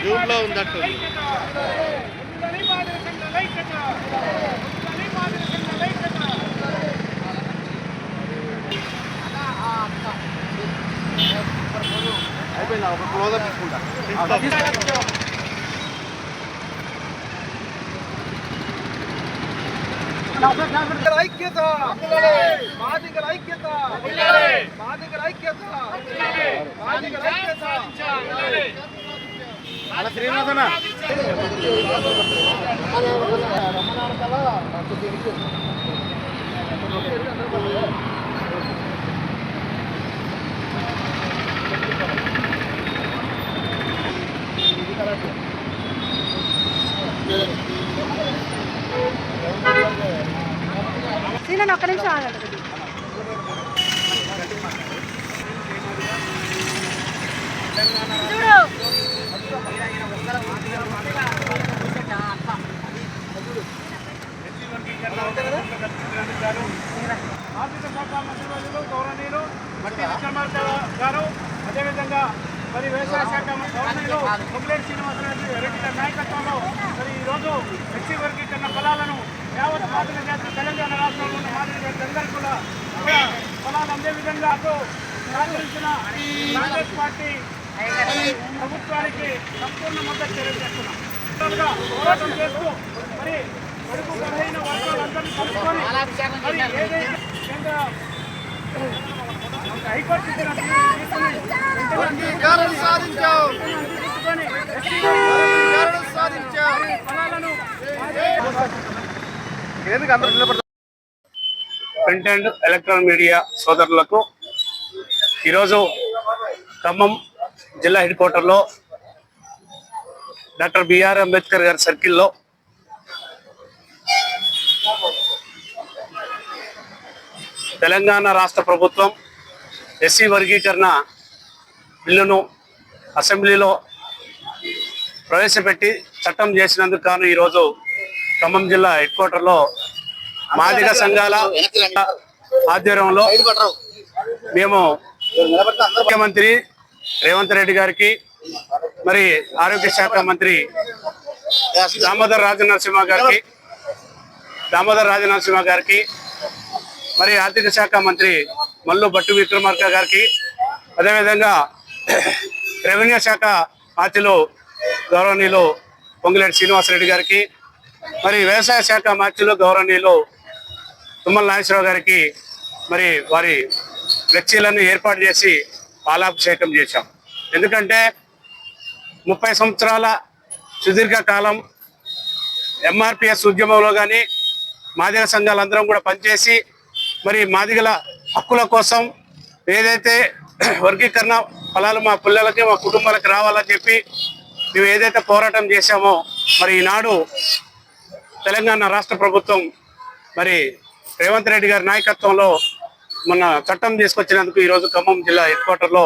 June లో ఉందట్టు అయిపోయిందా? ఒక క్లోజర్ తీసుకుంటా. ఐక్యత బాధితుల ఐక్యత బాధితుల ఐక్యత బాధితుల ఐక్యత అలా శ్రీనివాసన సీనని ఒక్క నిమిషం ఆగండి. చూడు ఆర్థిక శాఖ మంత్రివర్యులు గౌరవనీయులు మట్టి విక్రమార్క గారు, అదేవిధంగా మరి వ్యవసాయ శాఖ గౌరవనీయులు కొమ్మిరెడ్డి శ్రీనివాసరెడ్డి గారి నాయకత్వంలో మరి ఈరోజు ఎస్సీ వర్గీకరణ ఫలాలను యావత్ మాదిగ జాతి తెలంగాణ రాష్ట్రంలో ఉన్న మాదిగ జాతి అందరికీ కూడా ఫలాలు అందే విధంగా సహకరించిన కాంగ్రెస్ పార్టీ ప్రభుత్వానికి సంపూర్ణ మద్దతు తెలియజేస్తున్నాం. పోరాటం చేస్తూ మరి పొడుగు బలహీన వర్గాలందరినీ కలుపుకొని మరి ఏదైతే కేంద్ర హైకోర్టు ఇచ్చిన ప్రింట్ అండ్ ఎలక్ట్రానిక్ మీడియా సోదరులకు ఈరోజు ఖమ్మం జిల్లా హెడ్ క్వార్టర్లో డాక్టర్ బిఆర్ అంబేద్కర్ గారి సర్కిల్లో తెలంగాణ రాష్ట్ర ప్రభుత్వం ఎస్సీ వర్గీకరణ బిల్లును అసెంబ్లీలో ప్రవేశపెట్టి చట్టం చేసినందుకు గాను ఈరోజు ఖమ్మం జిల్లా హెడ్ క్వార్టర్లో మాదిగ సంఘాల ఆధ్వర్యంలో మేము ముఖ్యమంత్రి రేవంత్ రెడ్డి గారికి, మరి ఆరోగ్య శాఖ మంత్రి దామోదర్ రాజనరసింహ గారికి, మరి ఆర్థిక శాఖ మంత్రి మల్లు భట్టి విక్రమార్క గారికి, అదేవిధంగా రెవెన్యూ శాఖ మంత్రులు గౌరవనీయులు పొంగులేటి శ్రీనివాసరెడ్డి గారికి, మరి వ్యవసాయ శాఖ మంత్రులు గౌరవనీయులు తుమ్మల నాగేశ్వరరావు గారికి మరి వారి ఫ్లెక్సీలను ఏర్పాటు చేసి పాలాభిషేకం చేశాం. ఎందుకంటే 30 సంవత్సరాల సుదీర్ఘ కాలం ఎంఆర్పిఎస్ ఉద్యమంలో కానీ మాదిగ సంఘాలందరం కూడా పనిచేసి మరి మాదిగల హక్కుల కోసం ఏదైతే వర్గీకరణ ఫలాలు మా పిల్లలకి మా కుటుంబాలకు రావాలని చెప్పి మేము ఏదైతే పోరాటం చేశామో మరి ఈనాడు తెలంగాణ రాష్ట్ర ప్రభుత్వం మరి రేవంత్ రెడ్డి గారి నాయకత్వంలో మొన్న చట్టం తీసుకొచ్చినందుకు ఈరోజు ఖమ్మం జిల్లా హెడ్ క్వార్టర్లో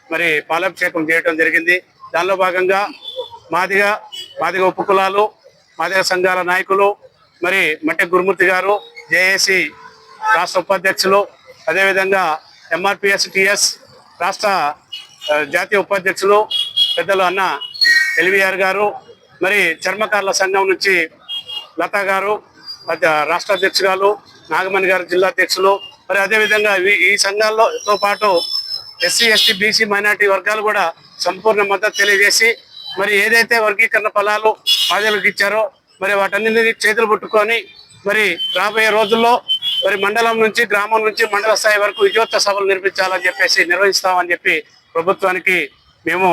మరి పాలాభిషేకం చేయడం జరిగింది. దానిలో భాగంగా మాదిగ ఉపకులాలు, మాదిగ సంఘాల నాయకులు, మరి మట్టె గురుమూర్తి గారు, జేఏసీ రాష్ట్ర ఉపాధ్యక్షులు, అదేవిధంగా ఎంఆర్పిఎస్ టిఎస్ రాష్ట్ర జాతీయ ఉపాధ్యక్షులు పెద్దలు అన్న ఎల్వీఆర్ గారు, మరి చర్మకారుల సంఘం నుంచి లతా గారు రాష్ట్ర అధ్యక్షురాలు, నాగమణి గారు జిల్లా అధ్యక్షులు, మరి అదేవిధంగా ఈ సంఘాలతో పాటు ఎస్సీ ఎస్టీ బీసీ మైనార్టీ వర్గాలు కూడా సంపూర్ణ మద్దతు తెలియజేసి మరి ఏదైతే వర్గీకరణ ఫలాలు బాధ్యులకు ఇచ్చారో మరి వాటన్నింటినీ చేతులు పుట్టుకొని మరి రాబోయే రోజుల్లో మరి మండలం నుంచి గ్రామం నుంచి మండల స్థాయి వరకు విజయోత్సవ సభలు నిర్వహిస్తామని చెప్పి ప్రభుత్వానికి మేము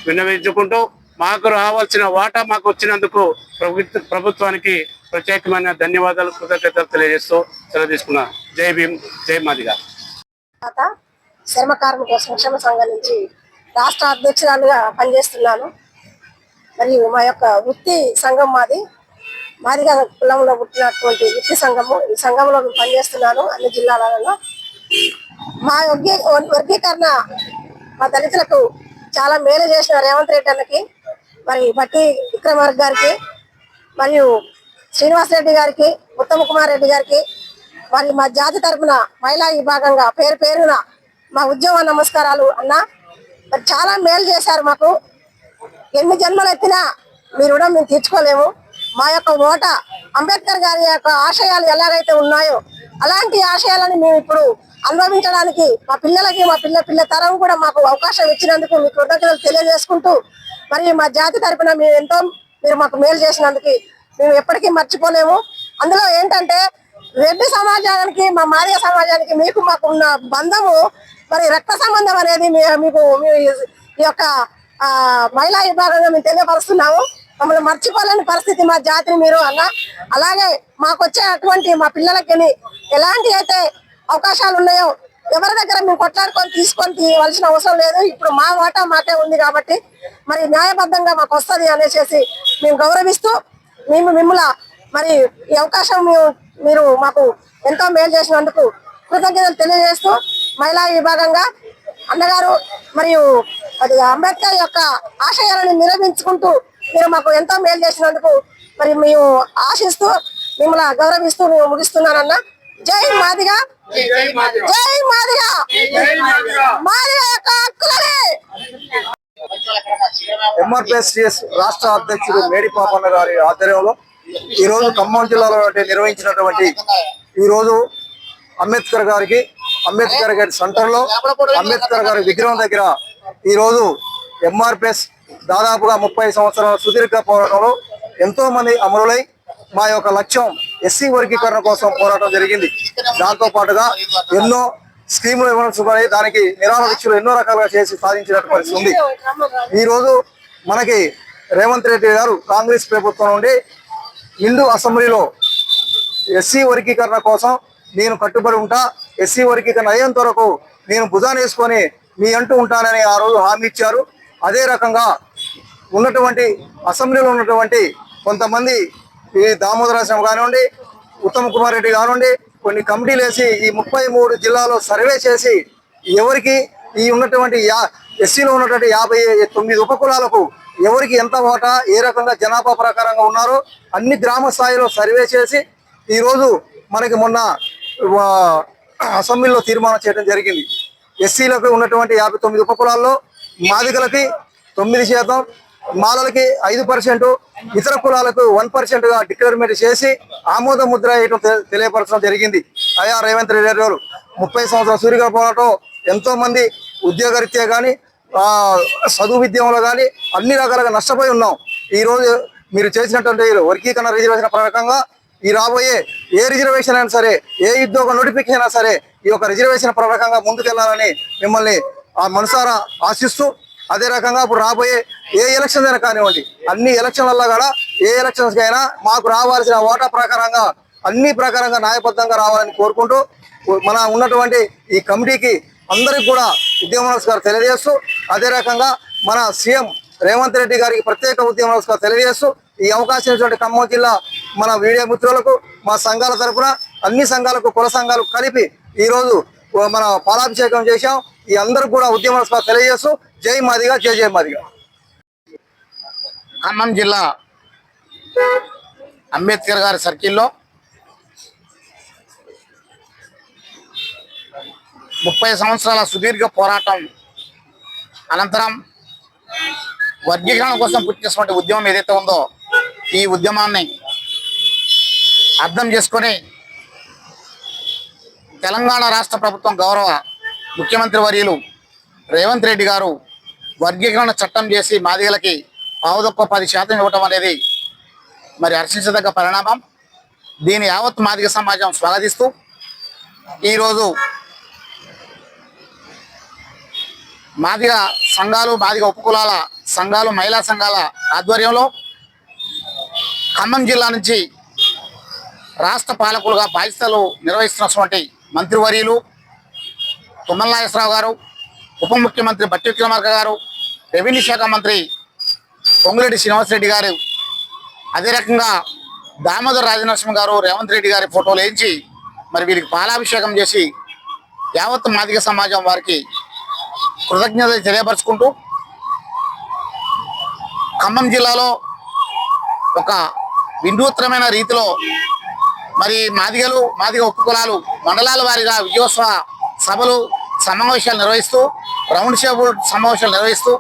విన్నవించుకుంటూ మాకు రావాల్సిన వాటా మాకు వచ్చినందుకు ప్రభుత్వానికి ప్రత్యేకమైన ధన్యవాదాలు, కృతజ్ఞతలు తెలియజేస్తూ సెలవు తీసుకున్నా. జై భీమ్, జై మాదిగ. శ్రమ కార్మిక సంక్షేమ సంఘం నుంచి రాష్ట్ర అధ్యక్షురాలుగా పనిచేస్తున్నాను. మరియు మా యొక్క వృత్తి సంఘం మాదిగా కులంలో పుట్టినటువంటి వృత్తి సంఘము. ఈ సంఘంలో మేము పనిచేస్తున్నాను అన్ని జిల్లాలలో. మా వర్గీకరణ మా దళితులకు చాలా మేలు చేసిన రేవంత్ రెడ్డి అన్నకి, మరి బట్టి విక్రమార్క గారికి, మరియు శ్రీనివాసరెడ్డి గారికి, ఉత్తమ్ కుమార్ రెడ్డి గారికి, మరి మా జాతి తరఫున మహిళా విభాగంగా పేరు పేరున మా ఉద్యోగ నమస్కారాలు అన్న. మరి చాలా మేలు చేశారు మాకు. ఎన్ని జన్మలు ఎత్తినా మీ రుణం మేము తీర్చుకోలేము. మా యొక్క ఓట అంబేద్కర్ గారి యొక్క ఆశయాలు ఎలాగైతే ఉన్నాయో అలాంటి ఆశయాలను మేము ఇప్పుడు అనుభవించడానికి మా పిల్లలకి, మా పిల్ల తరం కూడా మాకు అవకాశం ఇచ్చినందుకు మీకు కృతజ్ఞతలు తెలియజేసుకుంటూ, మరి మా జాతి తరపున మీరు మాకు మేలు చేసినందుకు మేము ఎప్పటికీ మర్చిపోలేము. అందులో ఏంటంటే రెడ్డి సమాజానికి, మా మాదిగ సమాజానికి మీకు మాకు ఉన్న బంధము మరి రక్త సంబంధం అనేది మీకు ఈ యొక్క మహిళా విభాగంగా మేము తెలియపరుస్తున్నాము. మమ్మల్ని మర్చిపోలేని పరిస్థితి మా జాతిని మీరు అన్న. అలాగే మాకు వచ్చే అటువంటి మా పిల్లలకి ఎలాంటి అయితే అవకాశాలు ఉన్నాయో ఎవరి దగ్గర మేము కొట్లాడుకొని తీసుకొని తీయవలసిన అవసరం లేదు. ఇప్పుడు మా ఓటా మాకే ఉంది కాబట్టి మరి న్యాయబద్ధంగా మాకు వస్తుంది అనేసి మేము గౌరవిస్తూ మిమ్మల్ని మరి ఈ అవకాశం మీరు మాకు ఎంతో మేలు చేసినందుకు కృతజ్ఞతలు తెలియజేస్తూ, మహిళా విభాగంగా అన్నగారు మరియు అది అంబేద్కర్ యొక్క ఆశయాలను నిరూపించుకుంటూ మీరు మాకు ఎంతో మేలు చేసినందుకు మరి మేము ఆశిస్తూ మిమ్మల్ని గౌరవిస్తూ మేము ముగిస్తున్నానన్న. జై మాదిగ, జై మాదిగ, మాదిగ యొక్క హక్కులనే. ఎంఆర్పిఎస్ రాష్ట్ర అధ్యక్షుడు మేడి పాపన్న గారి ఆధ్వర్యంలో ఈ రోజు ఖమ్మం జిల్లాలో నిర్వహించినటువంటి ఈ రోజు అంబేద్కర్ గారి సెంటర్ లో అంబేద్కర్ గారి విగ్రహం దగ్గర ఈ రోజు ఎంఆర్పిఎస్ దాదాపుగా 30 సంవత్సరాల సుదీర్ఘ పోరాటంలో ఎంతో మంది అమరులై మా యొక్క లక్ష్యం ఎస్సీ వర్గీకరణ కోసం పోరాటం జరిగింది. దాంతో పాటుగా ఎన్నో స్కీములు ఇవ్వడం దానికి నిరాహార దీక్షలు ఎన్నో రకాలుగా చేసి సాధించినట్టు పరిస్థితి ఉంది. ఈ రోజు మనకి రేవంత్ రెడ్డి గారు కాంగ్రెస్ ప్రభుత్వం నుండి నిండు అసెంబ్లీలో ఎస్సీ వర్గీకరణ కోసం నేను కట్టుబడి ఉంటా, ఎస్సీ వర్గీకరణ అయ్యేంత వరకు నేను భుజాన్ని వేసుకొని మీ అంటూ ఉంటానని ఆ రోజు హామీ ఇచ్చారు. అదే రకంగా ఉన్నటువంటి అసెంబ్లీలో ఉన్నటువంటి కొంతమంది ఈ దామోదరాశ్రమం కానివ్వండి, ఉత్తమ్ కుమార్ రెడ్డి కానివ్వండి, కొన్ని కమిటీలు వేసి ఈ 33 జిల్లాలో సర్వే చేసి ఎవరికి ఈ ఉన్నటువంటి ఎస్సీలో ఉన్నటువంటి 59 ఉపకులాలకు ఎవరికి ఎంత ఓటా, ఏ రకంగా జనాభా ప్రకారంగా ఉన్నారో అన్ని గ్రామ స్థాయిలో సర్వే చేసి ఈరోజు మనకి మొన్న అసెంబ్లీలో తీర్మానం చేయడం జరిగింది. ఎస్సీలకు ఉన్నటువంటి 59 ఉపకులాల్లో మాదిగలకి 9%, మాలలకి 5%, ఇతర కులాలకు 1%గా డిక్లేర్మెంట్ చేసి ఆమోద ముద్ర వేయడం తెలియపరచడం జరిగింది. అయా రేవంత్ రెడ్డి గారు 30 సంవత్సరాల సూర్యుగా పోరాటం ఎంతో మంది ఉద్యోగరీత్యా కానీ చదువు విద్యంలో కానీ అన్ని రకాలుగా నష్టపోయి ఉన్నాం. ఈ రోజు మీరు చేసినటువంటి వర్గీకరణ రిజర్వేషన్ ప్రకారంగా ఈ రాబోయే ఏ రిజర్వేషన్ అయినా సరే, ఏ ఉద్యోగ నోటిఫికేషన్ అయినా సరే ఈ యొక్క రిజర్వేషన్ ప్రకారంగా ముందుకెళ్లాలని మిమ్మల్ని మనసారా ఆశిస్తూ, అదే రకంగా ఇప్పుడు రాబోయే ఏ ఎలక్షన్స్ అయినా కానివ్వండి, అన్ని ఎలక్షన్లలో కూడా ఏ ఎలక్షన్స్ అయినా మాకు రావాల్సిన ఓటా ప్రకారంగా అన్ని ప్రకారంగా న్యాయబద్ధంగా రావాలని కోరుకుంటూ మన ఉన్నటువంటి ఈ కమిటీకి అందరికి కూడా ఉద్యమ నమస్కారం తెలియజేస్తూ, అదే రకంగా మన సీఎం రేవంత్ రెడ్డి గారికి ప్రత్యేక ఉద్యమ నమస్కారం తెలియజేస్తూ ఈ అవకాశం ఇచ్చినటువంటి ఖమ్మం జిల్లా మన మీడియా మిత్రులకు, మా సంఘాల తరఫున అన్ని సంఘాలకు, కుల సంఘాలు కలిపి ఈరోజు మన పాలాభిషేకం చేశాం. ఈ అందరికి కూడా ఉద్యమ నమస్కారం తెలియజేస్తూ జై మాదిగా, జై జై మాదిగా. ఖమ్మం జిల్లా అంబేద్కర్ గారి సర్కిల్లో 30 సంవత్సరాల సుదీర్ఘ పోరాటం అనంతరం వర్గీకరణ కోసం పుట్టినటువంటి ఉద్యమం ఏదైతే ఉందో ఈ ఉద్యమాన్ని అర్థం చేసుకొని తెలంగాణ రాష్ట్ర ప్రభుత్వం గౌరవ ముఖ్యమంత్రి వర్యులు రేవంత్ రెడ్డి గారు వర్గీకరణ చట్టం చేసి మాదిగలకి పావుదొక్క 10% ఇవ్వటం అనేది మరి హర్షించదగ్గ పరిణామం. దీని యావత్ మాదిగ సమాజం స్వాగతిస్తూ ఈరోజు మాదిగ సంఘాలు, మాదిగ ఉపకులాల సంఘాలు, మహిళా సంఘాల ఆధ్వర్యంలో ఖమ్మం జిల్లా నుంచి రాష్ట్ర పాలకులుగా బాధ్యతలు నిర్వహిస్తున్నటువంటి మంత్రివర్యులు తుమ్మల నాగేశ్వరరావు గారు, ఉప ముఖ్యమంత్రి బట్టి విక్రమార్క గారు, రెవెన్యూ శాఖ మంత్రి పొంగులేటి శ్రీనివాసరెడ్డి గారు, అదే రకంగా దామోదర్ రాజనరసింహ గారు, రేవంత్ రెడ్డి గారి ఫోటోలు వేయించి మరి వీరికి పాలాభిషేకం చేసి యావత్ మాదిగ సమాజం వారికి కృతజ్ఞతలు తెలియపరుచుకుంటూ ఖమ్మం జిల్లాలో ఒక వినూత్నమైన రీతిలో మరి మాదిగలు, మాదిగ ఉపకులాలు మండలాల వారీగా విజయోత్సవ సభలు, సమావేశాలు నిర్వహిస్తూ, రౌండ్ టేబుల్ సమావేశాలు నిర్వహిస్తూ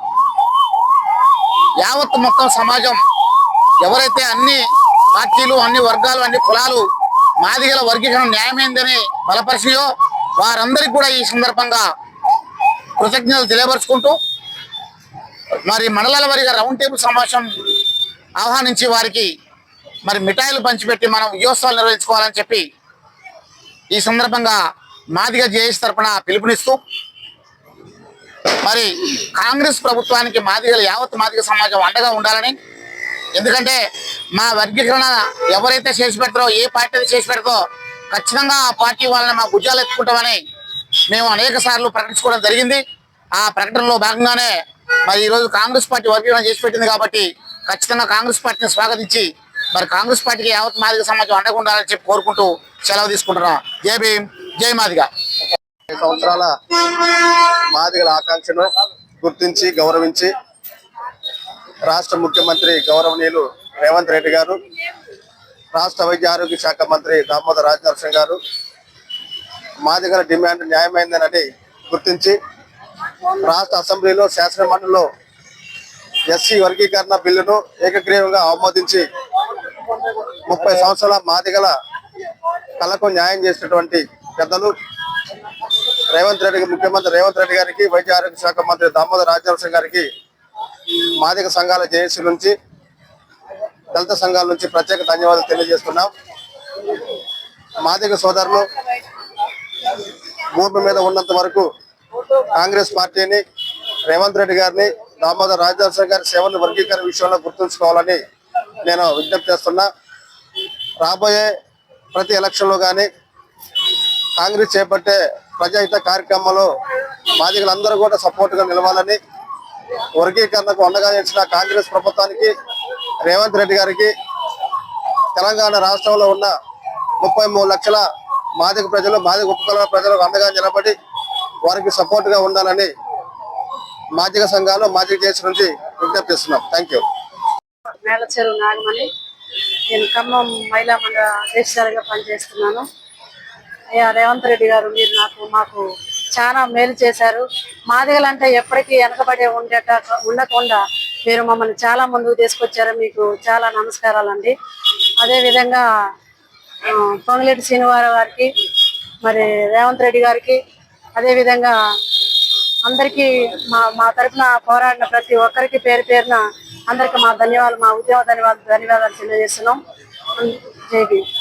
యావత్ మొత్తం సమాజం ఎవరైతే అన్ని పార్టీలు, అన్ని వర్గాలు, అన్ని కులాలు మాదిగల వర్గీకరణ న్యాయమైందని బలపరిచినాయో వారందరికీ కూడా ఈ సందర్భంగా కృతజ్ఞతలు తెలియపరుచుకుంటూ మరి మండలాల వారీగా రౌండ్ టేబుల్ సమావేశం ఆహ్వానించి వారికి మరి మిఠాయిలు పంచిపెట్టి మనం విజయోత్సవాలు నిర్వహించుకోవాలని చెప్పి ఈ సందర్భంగా మాదిగ జేఏసీ తరఫున పిలుపునిస్తూ మరి కాంగ్రెస్ ప్రభుత్వానికి మాదిగలు యావత్ మాదిగ సమాజం అండగా ఉండాలని, ఎందుకంటే మా వర్గీకరణ ఎవరైతే చేసి పెడతారో, ఏ పార్టీ అయితే చేసి పెడతారో ఖచ్చితంగా ఆ పార్టీ వాళ్ళని మా భుజాలు ఎత్తుకుంటామని మేము అనేక సార్లు ప్రకటించుకోవడం జరిగింది. ఆ ప్రకటనలో భాగంగానే మరి ఈరోజు కాంగ్రెస్ పార్టీ వర్గీకరణ చేసి పెట్టింది కాబట్టి ఖచ్చితంగా కాంగ్రెస్ పార్టీని స్వాగతించి మరి కాంగ్రెస్ పార్టీకి యావత్ మాదిగ సమాజం అండగా ఉండాలని చెప్పి కోరుకుంటూ సెలవు తీసుకుంటున్నా. జై భీమ్, జై మాదిగ. సంవత్సరాల మాదిగల ఆకాంక్షను గుర్తించి గౌరవించి రాష్ట్ర ముఖ్యమంత్రి గౌరవనీయులు రేవంత్ రెడ్డి గారు, రాష్ట్ర వైద్య ఆరోగ్య శాఖ మంత్రి దామోదర్ రాజనరసింహ గారు మాదిగల డిమాండ్ న్యాయమైందని గుర్తించి రాష్ట్ర అసెంబ్లీలో, శాసన మండలిలో ఎస్సీ వర్గీకరణ బిల్లును ఏకగ్రీవంగా ఆమోదించి 30 సంవత్సరాల మాదిగల కళకు న్యాయం చేసినటువంటి పెద్దలు ముఖ్యమంత్రి రేవంత్ రెడ్డి గారికి, వైద్య ఆరోగ్య శాఖ మంత్రి దామోదర్ రాజనరసింహ గారికి మాదిగ సంఘాల జేఏసీ నుంచి, దళిత సంఘాల నుంచి ప్రత్యేక ధన్యవాదాలు తెలియజేస్తున్నాం. మాదిగ సోదరులు భూమి మీద ఉన్నంత వరకు కాంగ్రెస్ పార్టీని, రేవంత్ రెడ్డి గారిని, దామోదర్ రాజనరసింహ గారి సేవలను వర్గీకరణ విషయంలో గుర్తుంచుకోవాలని నేను విజ్ఞప్తి చేస్తున్నా. రాబోయే ప్రతి ఎలక్షన్లో కానీ కాంగ్రెస్ చేపట్టే ప్రజాహిత కార్యక్రమంలో మాదిగలందరూ కూడా సపోర్ట్గా నిలవాలని, వర్గీకరణకు అండగా నిలిచిన కాంగ్రెస్ ప్రభుత్వానికి, రేవంత్ రెడ్డి గారికి, తెలంగాణ రాష్ట్రంలో ఉన్న 33 లక్షల మాదిగ ప్రజలు, మాదిగ ఉపకుల ప్రజలకు అండగా నిలబడి వారికి సపోర్ట్గా ఉండాలని మాదిగ సంఘాలు, మాదిగ జేఏసీ నుంచి విజ్ఞప్తి చేస్తున్నాం. Thank you. మేళచెరు నాగమణి. నేను ఖమ్మం మహిళా మండల అధ్యక్షురాలిగా పనిచేస్తున్నాను. అయ్యా రేవంత్ రెడ్డి గారు, మీరు మాకు చాలా మేలు చేశారు. మాదిగలంటే ఎప్పటికీ వెనకబడి ఉండకుండా మీరు మమ్మల్ని చాలా ముందుకు తీసుకొచ్చారు. మీకు చాలా నమస్కారాలండి. అదేవిధంగా పొంగులేటి శ్రీనివాసరావు గారికి, మరి రేవంత్ రెడ్డి గారికి, అదేవిధంగా అందరికీ మా తరఫున పోరాడిన ప్రతి ఒక్కరికి పేరు పేరున అందరికీ మా ధన్యవాదాలు, మా ఉద్యమ ధన్యవాదాలు తెలియజేస్తున్నాం. జై భీమ్.